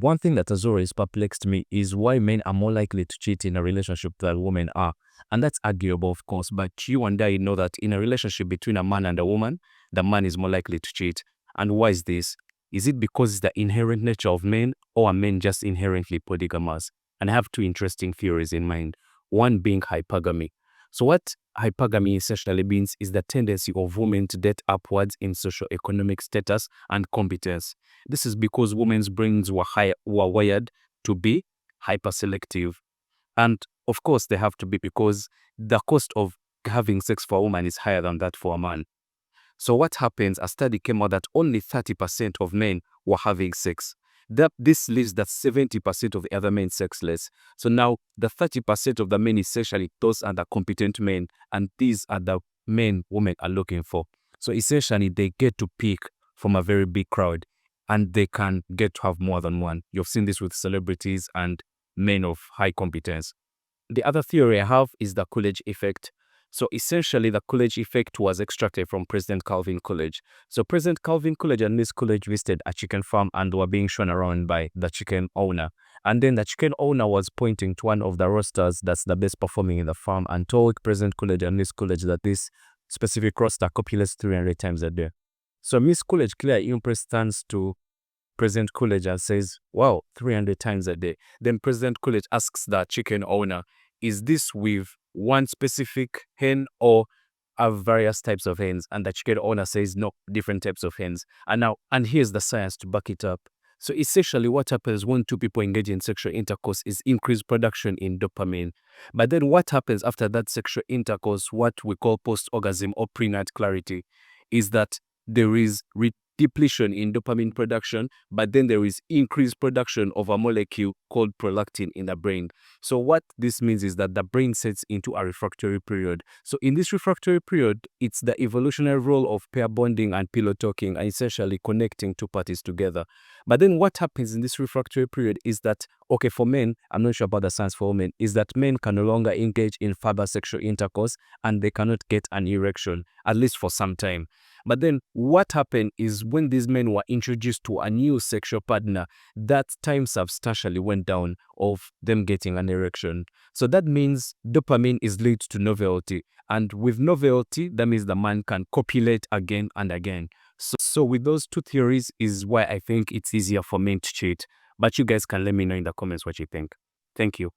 One thing that has always perplexed me is why men are more likely to cheat in a relationship than women are. And that's arguable, of course, but you and I know that in a relationship between a man and a woman, the man is more likely to cheat. And why is this? Is it because it's the inherent nature of men, or are men just inherently polygamous? And I have two interesting theories in mind. One being hypogamy. So what hypogamy essentially means is the tendency of women to date upwards in socioeconomic status and competence. This is because women's brains were wired to be hyperselective. And of course, they have to be because the cost of having sex for a woman is higher than that for a man. So what happens, a study came out that only 30% of men were having sex. This leaves that 70% of the other men sexless. So now the 30% of the men essentially, those are the competent men, and these are the men women are looking for. So essentially they get to pick from a very big crowd, and they can get to have more than one. You've seen this with celebrities and men of high competence. The other theory I have is the Coolage Effect. So essentially, the Coolage Effect was extracted from President Calvin Coolidge. So President Calvin Coolidge and Miss Coolidge visited a chicken farm and were being shown around by the chicken owner. And then the chicken owner was pointing to one of the roosters that's the best performing in the farm and told President Coolidge and Miss Coolidge that this specific rooster copulates 300 times a day. So Miss Coolidge clearly impressed turns to President Coolidge and says, wow, 300 times a day. Then President Coolidge asks the chicken owner, is this with one specific hen or have various types of hens? And the chicken owner says, no, different types of hens. And here's the science to back it up. So essentially what happens when two people engage in sexual intercourse is increased production in dopamine. But then what happens after that sexual intercourse, what we call post-orgasm or pregnant clarity, is that there is depletion in dopamine production, but then there is increased production of a molecule called prolactin in the brain. So what this means is that the brain sets into a refractory period. So in this refractory period, it's the evolutionary role of pair bonding and pillow talking, and essentially connecting two parties together. But then what happens in this refractory period is that, okay, for men, I'm not sure about the science for women, is that men can no longer engage in further sexual intercourse and they cannot get an erection, at least for some time. But then what happened is when these men were introduced to a new sexual partner, that time substantially went down of them getting an erection. So that means dopamine is linked to novelty. And with novelty, that means the man can copulate again and again. So with those two theories is why I think it's easier for men to cheat. But you guys can let me know in the comments what you think. Thank you.